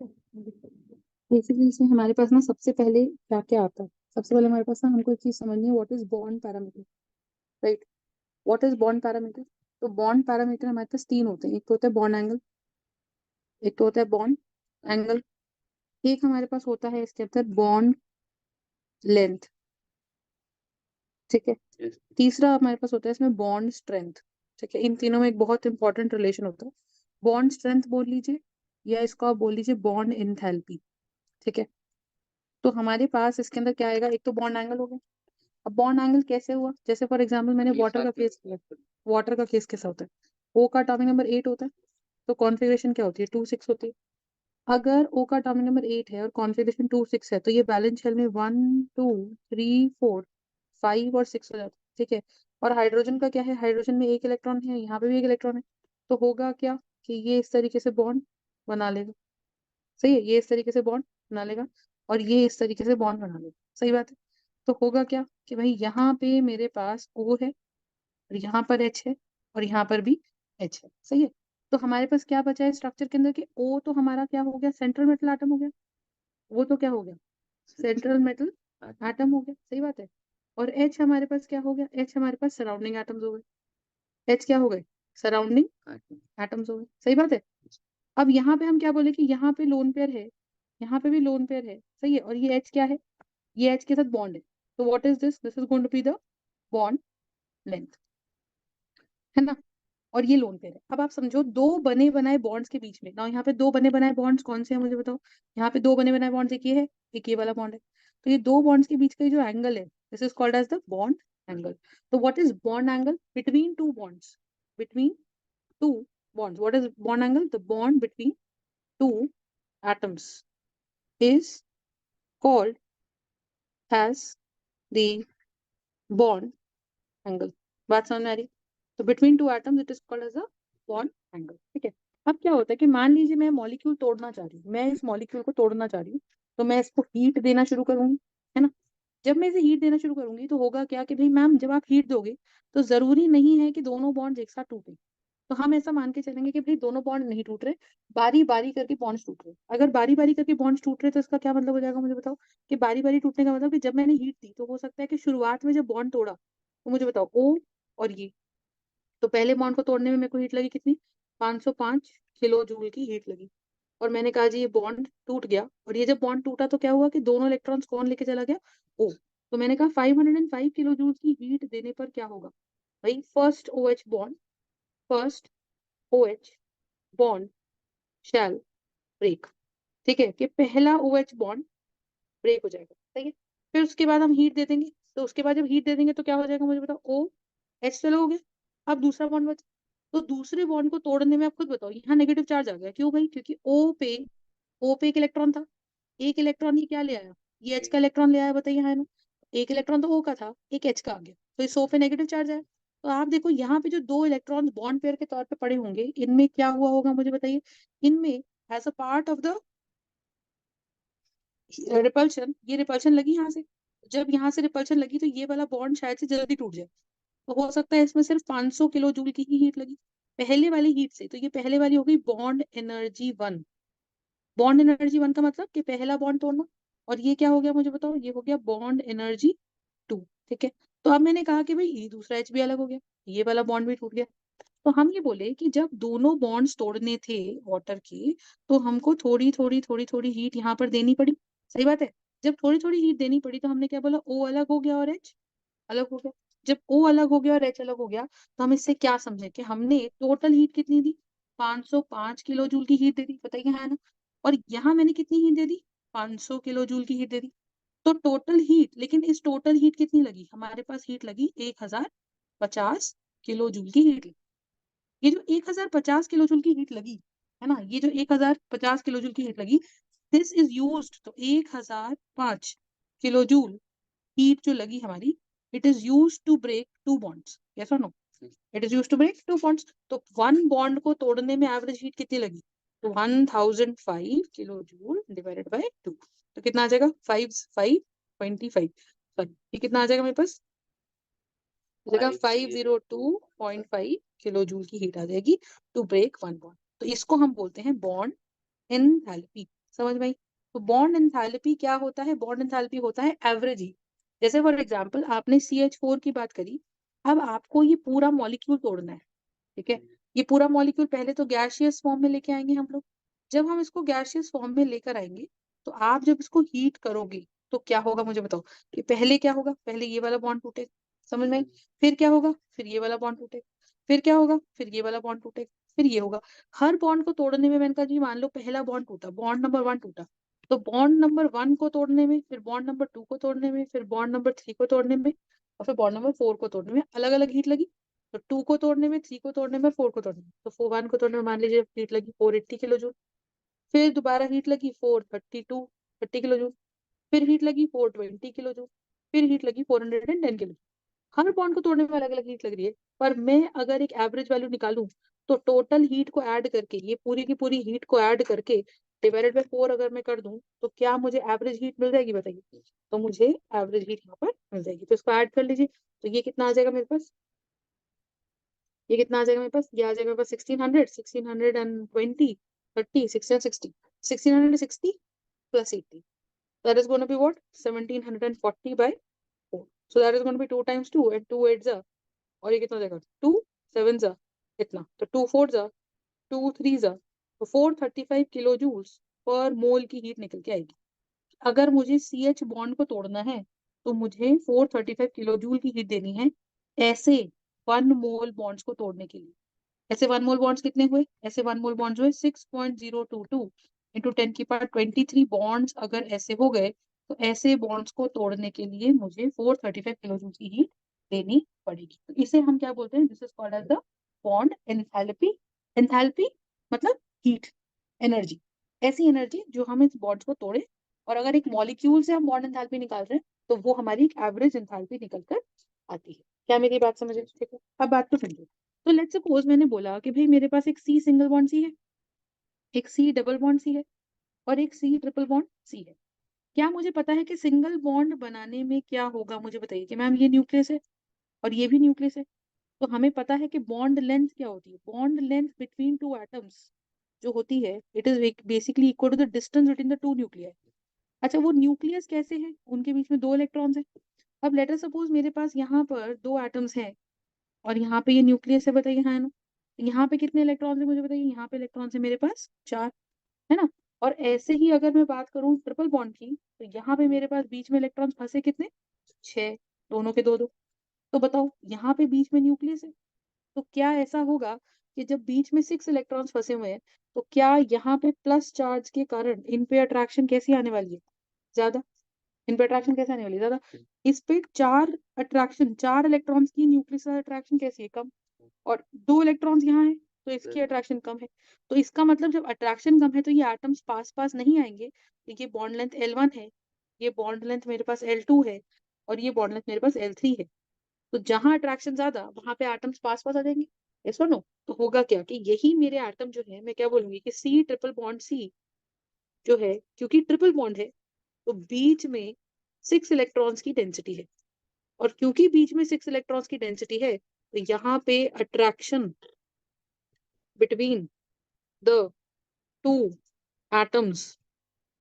है। बेसिकली इसमें हमारे पास ना सबसे पहले क्या क्या आता है, सबसे पहले हमारे पास ना हमको एक चीज समझनी है, what is bond parameter, right. What is bond parameter? तो बॉन्ड पैरामीटर हमारे पास तीन होते हैं, एक तो होता है बॉन्ड एंगल, एक तो होता है बॉन्ड एंगल, एक हमारे पास होता है इसके अंदर बॉन्ड लेंथ, ठीक है। तीसरा हमारे पास होता है इसमें बॉन्ड स्ट्रेंथ, ठीक है। इन तीनों में एक बहुत इंपॉर्टेंट रिलेशन होता है, बॉन्ड स्ट्रेंथ बोल लीजिए या इसको आप बोल लीजिए बॉन्ड इंथैल्पी, ठीक है। तो हमारे पास इसके अंदर क्या आएगा, एक तो बॉन्ड एंगल हो गया। अब बॉन्ड एंगल कैसे हुआ, जैसे फॉर एग्जांपल मैंने वाटर का केस किया, वाटर का केस कैसा होता है, ओ का एटॉमिक नंबर 8 होता है, तो कॉन्फिगरेशन क्या होती है, 2 6 होती है। अगर ओ का एटॉमिक नंबर 8 है और कॉन्फिगरेशन 2 6 है, तो ये बैलेंस शेल में 1 2 3 4 5 और 6 हो जाता है, ठीक है। और हाइड्रोजन का क्या है, हाइड्रोजन में एक इलेक्ट्रॉन है, यहाँ पे भी एक इलेक्ट्रॉन है, तो होगा क्या कि ये इस तरीके से बॉन्ड बना लेगा, सही है, ये इस तरीके से बॉन्ड बना लेगा और ये इस तरीके से बॉन्ड बना लेगा, सही बात है। तो होगा क्या कि भाई यहाँ पे मेरे पास O है और यहाँ पर H है और यहाँ पर भी H है, सही है। तो हमारे पास क्या बचा है स्ट्रक्चर के अंदर कि O तो हमारा क्या हो गया, सेंट्रल मेटल एटम हो गया, वो तो क्या हो गया, सेंट्रल मेटल एटम हो गया, सही बात है। और H हमारे पास क्या हो गया, H हमारे पास सराउंडिंग एटम्स हो गए, H क्या हो गए, सराउंडिंग एटम्स हो गए, सही बात है। अब यहाँ पे हम क्या बोले कि यहाँ पे लोन पेयर है, यहाँ पे भी लोन पेयर है, सही है, और ये H क्या है, ये H के साथ बॉन्ड है, तो what is this, this is going to be the bond length, है ना। और ये लोन पेयर है। अब आप समझो दो बने बनाए बॉन्ड्स के बीच में ना, यहाँ पे दो बने बनाए बॉन्ड्स कौन से हैं मुझे बताओ, यहाँ पे दो बने बनाए बॉन्ड्स, एक ये है, एक ये वाला बॉन्ड है, तो ये दो बॉन्ड्स के बीच का जो एंगल है, this is called as the bond angle. तो what is bond angle between two bonds, between two bonds, what is bond angle, the bond between two atoms is called as the bond angle। बात समझ में आ रही, तो between two atoms it is called as a bond angle, ठीक है। अब क्या होता है कि मान लीजिए मैं मॉलिक्यूल तोड़ना चाह रही हूँ, मैं इस मॉलिक्यूल को तोड़ना चाह रही हूँ, तो मैं इसको हीट देना शुरू करूंगी, है ना। जब मैं इसे हीट देना शुरू करूंगी तो होगा क्या कि भाई मैम जब आप हीट दोगे तो जरूरी नहीं है कि दोनों बॉन्ड एक साथ टूटे, तो हम ऐसा मान के चलेंगे कि भाई दोनों बॉन्ड नहीं टूट रहे, बारी बारी करके बॉन्ड्स टूट रहे। अगर बारी बारी करके बॉन्ड्स टूट रहे तो इसका क्या मतलब हो जाएगा मुझे बताओ, कि बारी बारी टूटने का मतलब कि जब मैंने हीट दी तो हो सकता है कि शुरुआत में जब बॉन्ड तोड़ा, तो मुझे बताओ ओ और ये, तो पहले बॉन्ड को तोड़ने में मेरे को हीट लगी कितनी, 505 किलो जूल की हीट लगी। और मैंने कहा जी ये बॉन्ड टूट गया, और ये जब बॉन्ड टूटा तो क्या हुआ कि दोनों इलेक्ट्रॉन्स कौन लेके चला गया, ओ। तो मैंने कहा 505 किलो जूल की हीट देने पर क्या होगा, भाई first O H bond, first O H bond shall break, ठीक है, कि पहला ओ एच बॉन्ड ब्रेक हो जाएगा, सही है। फिर उसके बाद हम हीट दे देंगे, तो उसके बाद जब हीट दे देंगे तो क्या हो जाएगा मुझे बताओ, ओ एच चलो हो गया। अब दूसरा बॉन्ड बचा, तो दूसरे बॉन्ड को तोड़ने में आप खुद बताओ यहाँ नेगेटिव चार्ज आ गया, क्यों भाई, क्योंकि ओ पे एक इलेक्ट्रॉन था, एक इलेक्ट्रॉन ही क्या ले आया, ये एच का इलेक्ट्रॉन ले आया, बताइए हाँ है ना। एक इलेक्ट्रॉन तो ओ का था, एक एच का आ गया, तो इस ओ पे नेगेटिव चार्ज आया। तो आप देखो यहाँ पे जो दो इलेक्ट्रॉन बॉन्ड पेयर के तौर पे पड़े होंगे, इनमें क्या हुआ होगा मुझे बताइए, इनमें as a part of the repulsion, ये रिपल्शन लगी यहाँ से, जब यहाँ से रिपल्शन लगी तो ये वाला बॉन्ड शायद से जल्दी टूट जाए, तो हो सकता है इसमें सिर्फ 500 किलो जूल की ही हीट लगी पहले वाली हीट से, तो ये पहले वाली हो गई बॉन्ड एनर्जी 1। बॉन्ड एनर्जी 1 का मतलब कि पहला बॉन्ड तोड़ना, और ये क्या हो गया मुझे बताओ, ये हो गया बॉन्ड एनर्जी 2, ठीक है। तो अब मैंने कहा कि भाई ये दूसरा एच भी अलग हो गया, ये वाला बॉन्ड भी टूट गया। तो हम ये बोले कि जब दोनों बॉन्ड्स तोड़ने थे वाटर के, तो हमको थोड़ी थोड़ी थोड़ी थोड़ी हीट यहाँ पर देनी पड़ी, सही बात है। जब थोड़ी थोड़ी हीट देनी पड़ी तो हमने क्या बोला, ओ अलग हो गया और एच अलग हो गया। जब ओ अलग हो गया और एच अलग हो गया, तो हम इससे क्या समझे कि हमने टोटल हीट कितनी दी, 505 किलो जूल की हीट दे दी, बताइए है ना। और यहाँ मैंने कितनी हीट दे दी, 500 किलो जूल की हीट दे दी। तो टोटल हीट, लेकिन इस टोटल हीट कितनी लगी, हमारे पास हीट लगी 1050 किलो जूल की हीट। ये जो 1050 किलो जूल की हीट लगी, है ना, ये जो 1050 किलो जूल की हीट लगी, दिस इज यूज्ड, तो 1005 किलो जूल हीट जो लगी हमारी, it is used to break two bonds, yes और no, it is used to break two bonds. तो वन बॉन्ड को तोड़ने में एवरेज हीट कितनी लगी, तो 1005 किलो जूल डिवाइडेड बाय 2, तो कितना आ जाएगा, 525, सॉरी ये कितना आ जाएगा मेरे पास, जगह 502.5 किलो जूल की हीट आ जाएगी टू ब्रेक वन बॉन्ड। तो इसको हम बोलते हैं बॉन्ड एनथैल्पी, समझ में आई? तो बॉन्ड एंथैल्पी क्या होता है? बॉन्ड एंथैल्पी होता है एवरेज हीट। जैसे फॉर एग्जांपल आपने CH4 की बात करी, अब आपको ये पूरा मॉलिक्यूल तोड़ना है, ठीक है? ये पूरा मॉलिक्यूल पहले तो गैसियस फॉर्म में लेके आएंगे हम लोग। जब हम इसको गैसियस फॉर्म में लेकर आएंगे, तो आप जब इसको हीट करोगे तो क्या होगा मुझे बताओ? कि पहले क्या होगा? पहले ये वाला बॉन्ड टूटेगा, समझ में आई? फिर क्या होगा? फिर ये वाला बॉन्ड टूटेगा, फिर क्या होगा? फिर ये वाला बॉन्ड टूटेगा, फिर ये होगा। हर बॉन्ड को तोड़ने में मैंने कहा जी मान लो पहला बॉन्ड टूटा, बॉन्ड नंबर 1 टूटा, तो बॉन्ड नंबर 1 को तोड़ने में, फिर बॉन्ड नंबर 2 को तोड़ने में, फिर बॉन्ड नंबर 3 को तोड़ने में, और फिर बॉन्ड नंबर 4 को तोड़ने में अलग अलग हीट लगी। तो 2 को तोड़ने में, 3 को तोड़ने में, 4 को तोड़ने में, तो 1 को तोड़ने में मान लीजिए हीट लगी 480 किलो जूल। फिर दोबारा हीट लगी 432 30 किलो जूल। फिर हीट लगी 420 किलो जूल। फिर हीट लगी 410 किलो। हर बॉन्ड को तोड़ने में अलग अलग हीट लग रही है, पर मैं अगर एक एवरेज वैल्यू निकालूं, तो टोटल हीट को ऐड करके, ये पूरी की पूरी हीट को ऐड करके डिवाइडेड बाय 4 अगर मैं कर दूं, तो क्या मुझे एवरेज हीट मिल जाएगी बताइए? तो मुझे एवरेज हीट यहाँ पर मिल जाएगी। तो इसको ऐड कर लीजिए, तो ये कितना आ जाएगा मेरे पास? ये कितना आ जाएगा मेरे पास? ये आ जाएगा मेरे पास 1600, 1620, 30, 1660, 1660 plus 80. That is going to be what? 1740 by 4. So that is going to be 2 times 2 and 2 8 are, और ये कितना हो जाएगा? 2 7 are इतना, तो 2 4 are, 2 3 are, तो 435 किलो जूल्स पर मोल की हीट निकल के आएगी। अगर मुझे CH बॉन्ड को तोड़ना है, तो मुझे 435 किलो जूल की हीट देनी है, ऐसे 1 मोल बॉन्ड्स को तोड़ने के लिए। ऐसे 1 मोल बॉन्ड्स कितने हुए? ऐसे 1 मोल बॉन्ड्स हुए 6.022 इंटू 10 की पावर 23 बॉन्ड्स। अगर ऐसे हो गए, तो ऐसे बॉन्ड्स को तोड़ने के लिए मुझे 435 किलो जूल की हीट देनी पड़ेगी। तो इसे हम क्या बोलते हैं? This is called as the bond enthalpy. Enthalpy मतलब हीट, एनर्जी, ऐसी एनर्जी जो हम इस बॉन्ड्स को तोड़े। और अगर एक मॉलिक्यूल से हम बॉन्ड एंथैल्पी निकाल रहे हैं, तो वो हमारी एक एवरेज एंथैल्पी निकल कर आती है। क्या मेरी बात समझे? ठीक है, अब बात तो समझो। तो लेट्स सपोज मैंने बोला कि भाई मेरे पास एक C सिंगल बॉन्ड सी है, एक C डबल बॉन्ड सी है, और एक C ट्रिपल बॉन्ड सी है। क्या मुझे पता है कि सिंगल बॉन्ड बनाने में क्या होगा? मुझे बताइए कि मैम ये न्यूक्लियस है और ये भी न्यूक्लियस है, तो हमें पता है कि बॉन्ड लेंथ क्या होती है? Bond length between two atoms जो होती है, it is basically equal to the distance between the two nuclear. अच्छा, वो न्यूक्लियस कैसे है? उनके बीच में 2 इलेक्ट्रॉन्स है। अब लेटर सपोज मेरे पास यहाँ पर 2 एटम्स हैं, और यहाँ पे ये न्यूक्लियस है, बताइए हाँ है ना? यहाँ पे कितने इलेक्ट्रॉन्स है मुझे बताइए? यहाँ पे इलेक्ट्रॉन्स है मेरे पास 4, है ना? और ऐसे ही अगर मैं बात करूँ ट्रिपल बॉन्ड की, तो यहाँ पे मेरे पास बीच में इलेक्ट्रॉन्स फंसे कितने? 6, दोनों के 2 2। तो बताओ, यहाँ पे बीच में न्यूक्लियस है, तो क्या ऐसा होगा कि जब बीच में 6 इलेक्ट्रॉन्स फंसे हुए हैं, तो क्या यहाँ पे प्लस चार्ज के कारण इन पे अट्रैक्शन कैसी आने वाली है? ज्यादा। इन पे अट्रैक्शन कैसे आने वाली है? ज्यादा। इस पे 4 अट्रैक्शन, 4 इलेक्ट्रॉन्स की न्यूक्लियस अट्रैक्शन कैसी है? कम। और 2 इलेक्ट्रॉन्स यहाँ है, तो इसकी अट्रैक्शन कम है। तो इसका मतलब जब अट्रैक्शन कम है, तो ये एटम्स पास पास नहीं आएंगे। तो ये बॉन्ड लेंथ L1 है, ये बॉन्ड लेंथ मेरे पास L2 है, और ये बॉन्ड लेंथ मेरे पास L3 है। तो जहां अट्रैक्शन ज्यादा, वहां पे एटम्स पास पास आ जाएंगे। यस और नो? तो होगा क्या कि यही मेरे एटम जो है, मैं क्या बोलूंगी कि C ट्रिपल बॉन्ड C जो है, क्योंकि ट्रिपल बॉन्ड है, तो बीच में 6 इलेक्ट्रॉन्स की डेंसिटी है। और क्योंकि बीच में 6 इलेक्ट्रॉन्स की डेंसिटी है, तो यहाँ पे attraction between the two atoms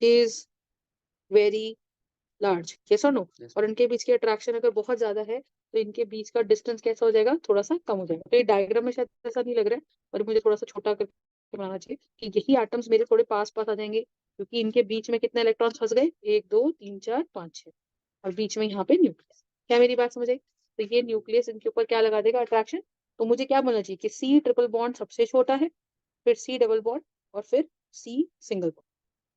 is very large. Yes और नो? और इनके बीच की अट्रैक्शन अगर बहुत ज्यादा है, तो इनके बीच का डिस्टेंस कैसा हो जाएगा? थोड़ा सा कम हो जाएगा। तो ये डायग्राम में शायद ऐसा नहीं लग रहा है, पर मुझे थोड़ा सा छोटा करके बनाना चाहिए कि यही एटम्स मेरे थोड़े पास पास आ जाएंगे, क्योंकि इनके बीच में कितने इलेक्ट्रॉन्स फंस गए? 1 2 3 4 5 6, और बीच में यहाँ पे न्यूक्लियस। क्या मेरी बात समझ आई? तो ये न्यूक्लियस इनके ऊपर क्या लगा देगा? अट्रैक्शन। तो मुझे क्या बोलना चाहिए कि C ट्रिपल बॉन्ड सबसे छोटा है, फिर C डबल बॉन्ड, और फिर C सिंगल बॉन्ड।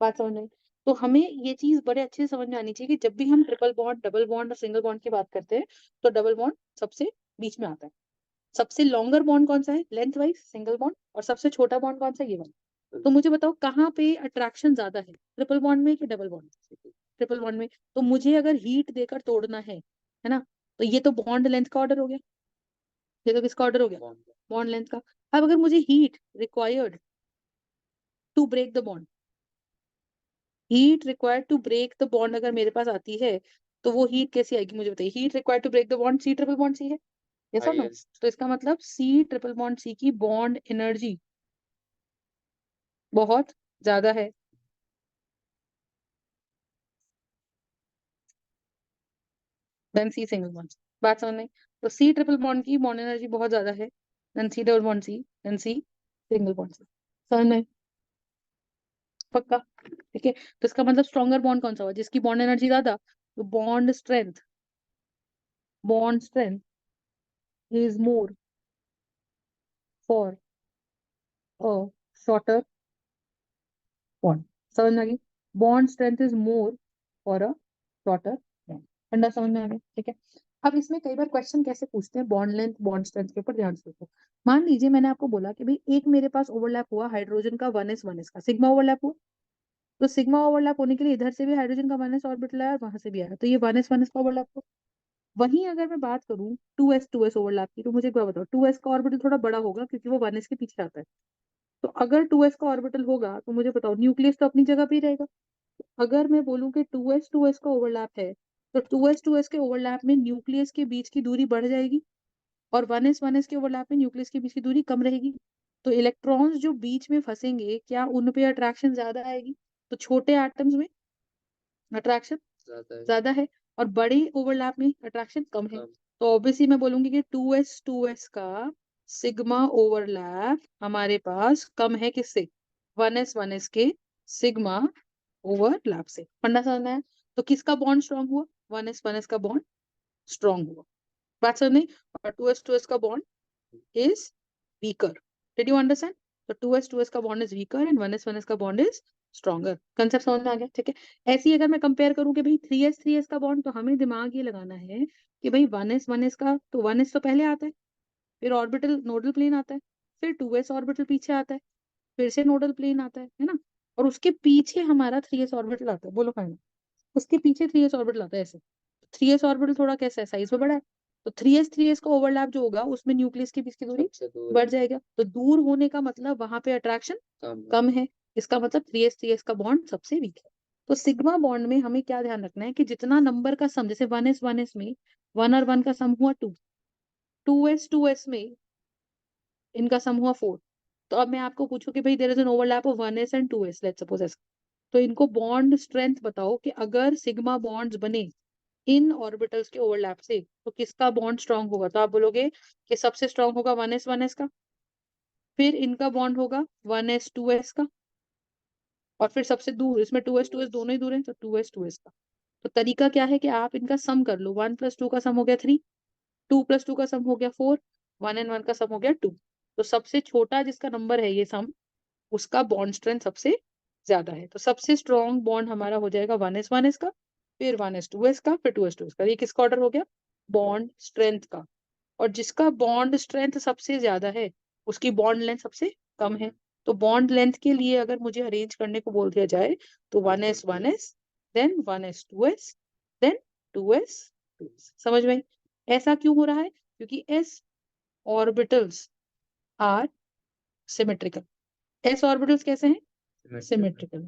बात समझ में आई? तो हमें ये चीज बड़े अच्छे से समझ में आनी चाहिए कि जब भी हम ट्रिपल बॉन्ड, डबल बॉन्ड और सिंगल बॉन्ड की बात करते हैं, तो डबल बॉन्ड सबसे बीच में आता है। सबसे लॉन्गर बॉन्ड कौन सा है लेंथ वाइज? Single bond. और सबसे छोटा बॉन्ड कौन सा है? ये वाला। तो मुझे बताओ कहाँ पे अट्रैक्शन ज्यादा है, ट्रिपल बॉन्ड में कि डबल बॉन्ड में? ट्रिपल बॉन्ड में। तो मुझे अगर हीट देकर तोड़ना है ना, तो ये तो बॉन्ड लेंथ का ऑर्डर हो गया, ये तो किसका ऑर्डर हो गया? बॉन्ड लेंथ का। अब अगर मुझे heat required to break the bond, heat required to break the bond अगर मेरे पास आती है, तो वो हीट कैसी आएगी मुझे बताइए? Heat required to break the bond C triple bond C है, यस और नो? तो इसका मतलब C ट्रिपल बॉन्ड C की बॉन्ड एनर्जी बहुत ज्यादा है। Than C single bond. बात समझ में? तो सी ट्रिपल बॉन्ड की बॉन्ड एनर्जी बहुत ज्यादा है than C double bond C than C single bond C. समझ में? पक्का? ठीक है, तो इसका मतलब स्ट्रॉन्गर बॉन्ड कौन सा हुआ? जिसकी बॉन्ड एनर्जी ज्यादा। तो bond strength is more for a shorter bond. समझ में आ गई? Bond strength is more for a shorter bond. अंडा समझ में आ गया? ठीक है। अब इसमें कई बार क्वेश्चन कैसे पूछते हैं बॉन्ड लेंथ बॉन्ड स्ट्रेंथ के ऊपर, ध्यान से देखो। मान लीजिए मैंने आपको बोला कि भाई एक मेरे पास ओवरलैप हुआ हाइड्रोजन का 1s का सिग्मा ओवरलैप हुआ। तो सिग्मा ओवरलैप होने के लिए इधर से भी हाइड्रोजन का 1s ऑर्बिटल आया और वहां से भी आया, तो ये 1s का ओवरलैप हुआ। वहीं अगर मैं बात करूं 2s ओवरलैप की, तो मुझे एक बात बताओ, 2s का ऑर्बिटल थोड़ा बड़ा होगा क्योंकि वो 1s के पीछे आता है। तो अगर 2s का ऑर्बिटल होगा तो मुझे बताओ न्यूक्लियस तो अपनी जगह पे ही रहेगा। अगर मैं बोलूं कि 2s का ओवरलैप है, तो 2s के ओवरलैप में न्यूक्लियस के बीच की दूरी बढ़ जाएगी और 1s के ओवरलैप में न्यूक्लियस के बीच की दूरी कम रहेगी। तो इलेक्ट्रॉन्स जो बीच में फंसेंगे, क्या उन पे अट्रैक्शन ज्यादा आएगी? तो छोटे एटम्स में अट्रैक्शन ज्यादा है और बड़े ओवरलैप में अट्रैक्शन कम है। तो ऑब्वियसली मैं बोलूंगी कि 2s का सिग्मा ओवरलैप हमारे पास कम है किससे? 1s के सिग्मा ओवरलैप से। फंडा समझ में आया? तो किसका बॉन्ड स्ट्रांग हुआ? 1s का बॉन्ड स्ट्रांग हुआ। बात समझ में? और 2s का bond is weaker. Did you understand? तो 2s का bond is weaker and 1s का बॉन्ड इज स्ट्रॉन्गर। कंसेप्ट समझ में आ गया? ठीक है। ऐसे ही अगर मैं कंपेयर करूं कि भाई 3s का बॉन्ड, तो हमें दिमाग ये लगाना है कि भाई 1s का, तो 1s तो पहले आता है, फिर ऑर्बिटल नोडल प्लेन आता है, फिर 2s ऑर्बिटल पीछे आता है, फिर से नोडल प्लेन आता है ना? और उसके पीछे हमारा 3s ऑर्बिटल आता है। बोलो फाइनल। उसके पीछे 3s ऑर्बिटल आता है ऐसे। 3s ऑर्बिटल थोड़ा कैसा है, साइज में बड़ा है। तो 3s का ओवरलैप जो होगा उसमें न्यूक्लियस के बीच की दूरी बढ़ जाएगा। तो दूर होने का मतलब वहां पे अट्रैक्शन कम है। इसका मतलब 3s का बॉन्ड सबसे वीक है। तो सिग्मा बॉन्ड में हमें क्या ध्यान रखना है कि जितना नंबर का सम, जैसे 1s में 1 और 1 का सम हुआ 2, 2s में इनका सम हुआ 4। तो अब मैं आपको पूछूं कि भाई there is an overlap of 1s and 2s, let's suppose ऐसा। तो इनको बॉन्ड स्ट्रेंथ बताओ कि अगर सिग्मा बॉन्ड्स बने इन ऑर्बिटल्स के ओवरलैप से, तो किसका बॉन्ड स्ट्रांग होगा? तो आप बोलोगे कि सबसे स्ट्रांग होगा 1s का, फिर इनका बॉन्ड होगा 1s का, और फिर सबसे दूर, इसमें 2s दोनों ही दूर हैं, तो 2s का। तो तरीका क्या है कि आप इनका सम कर लो। 1 + 2 का सम हो गया 3, 2 + 2 का सम हो गया 4, 1 and 1 का सम हो गया 2। तो सबसे छोटा जिसका नंबर है ये सम, उसका बॉन्ड स्ट्रेंथ सबसे ज्यादा है। तो सबसे स्ट्रॉन्ग बॉन्ड हमारा हो जाएगा 1s का, फिर 1s का, फिर 2s का। ये किसका ऑर्डर हो गया? बॉन्ड स्ट्रेंथ का। और जिसका बॉन्ड स्ट्रेंथ सबसे ज्यादा है उसकी बॉन्ड लेंथ सबसे कम है। तो बॉन्ड लेंथ के लिए अगर मुझे अरेंज करने को बोल दिया जाए, तो 1s then 1s then 2s। समझ में आई? ऐसा क्यों हो रहा है? क्योंकि s orbitals are symmetrical. s orbitals कैसे हैं? सिमेट्रिकल।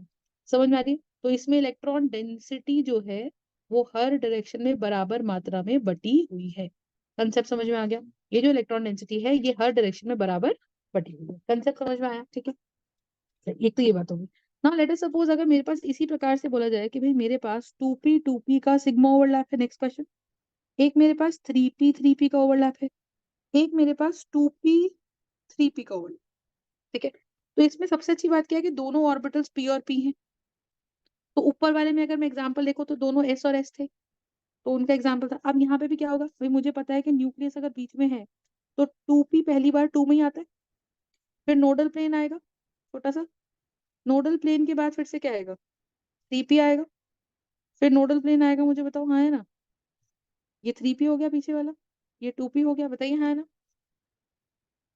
समझ में आ रही है? तो इसमें इलेक्ट्रॉन डेंसिटी जो है वो हर डायरेक्शन में बराबर मात्रा में बटी हुई है। कंसेप्ट समझ में आ गया? ये जो इलेक्ट्रॉन डेंसिटी है ये हर डायरेक्शन में बराबर बटी हुई है। कंसेप्ट समझ में आया? ठीक है। एक तो ये बात होगी। नाउ लेट अस सपोज अगर मेरे पास इसी प्रकार से बोला जाए कि भाई मेरे पास 2p का सिग्मा ओवरलैप है। Next question. एक मेरे पास 3p का ओवरलैप है, एक मेरे पास 2p का ओवरलैप। ठीक है। तो इसमें सबसे अच्छी बात क्या है कि दोनों ऑर्बिटल्स p और p हैं। तो ऊपर वाले में अगर मैं एग्जांपल देखो तो दोनों s और s थे, तो उनका एग्जांपल था। अब यहाँ पे भी क्या होगा भाई, मुझे पता है कि न्यूक्लियस अगर बीच में है तो 2p पहली बार 2 में ही आता है, फिर नोडल प्लेन आएगा छोटा सा, नोडल प्लेन के बाद फिर से क्या आएगा? 3p आएगा, फिर नोडल प्लेन आएगा। मुझे बताओ, हाँ है ना? ये 3p हो गया पीछे वाला, ये 2p हो गया, बताइए हाँ है ना?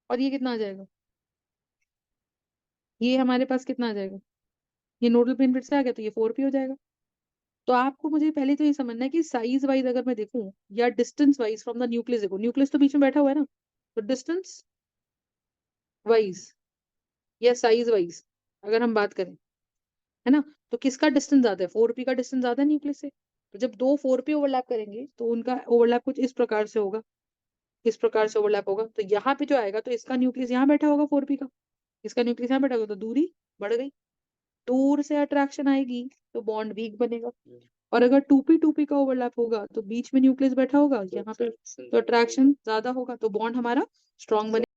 और ये कितना आ जाएगा? ये हमारे पास कितना आ जाएगा? ये नोडल प्लेन फिर से आ गया तो ये 4p हो जाएगा। तो आपको मुझे पहले तो ये समझना है कि साइज वाइज अगर मैं देखूं या distance wise from the nucleus, देखो न्यूक्लियस तो बीच में बैठा हुआ है ना, तो डिस्टेंस वाइज या साइज वाइज अगर हम बात करें, है ना, तो किसका डिस्टेंस ज्यादा है? 4p का डिस्टेंस ज्यादा है न्यूक्लियस से। तो जब दो 4p ओवरलैप करेंगे तो उनका ओवरलैप कुछ इस प्रकार से होगा, इस प्रकार से ओवरलैप होगा। तो यहाँ पे जो आएगा तो इसका न्यूक्लियस यहाँ बैठा होगा 4p का, इसका न्यूक्लियस यहाँ बैठा होगा, तो दूरी बढ़ गई। दूर से अट्रैक्शन आएगी तो बॉन्ड वीक बनेगा। और अगर 2p का ओवरलैप होगा तो बीच में न्यूक्लियस बैठा होगा यहाँ पे, तो अट्रैक्शन ज्यादा होगा, तो बॉन्ड हमारा स्ट्रॉन्ग बने।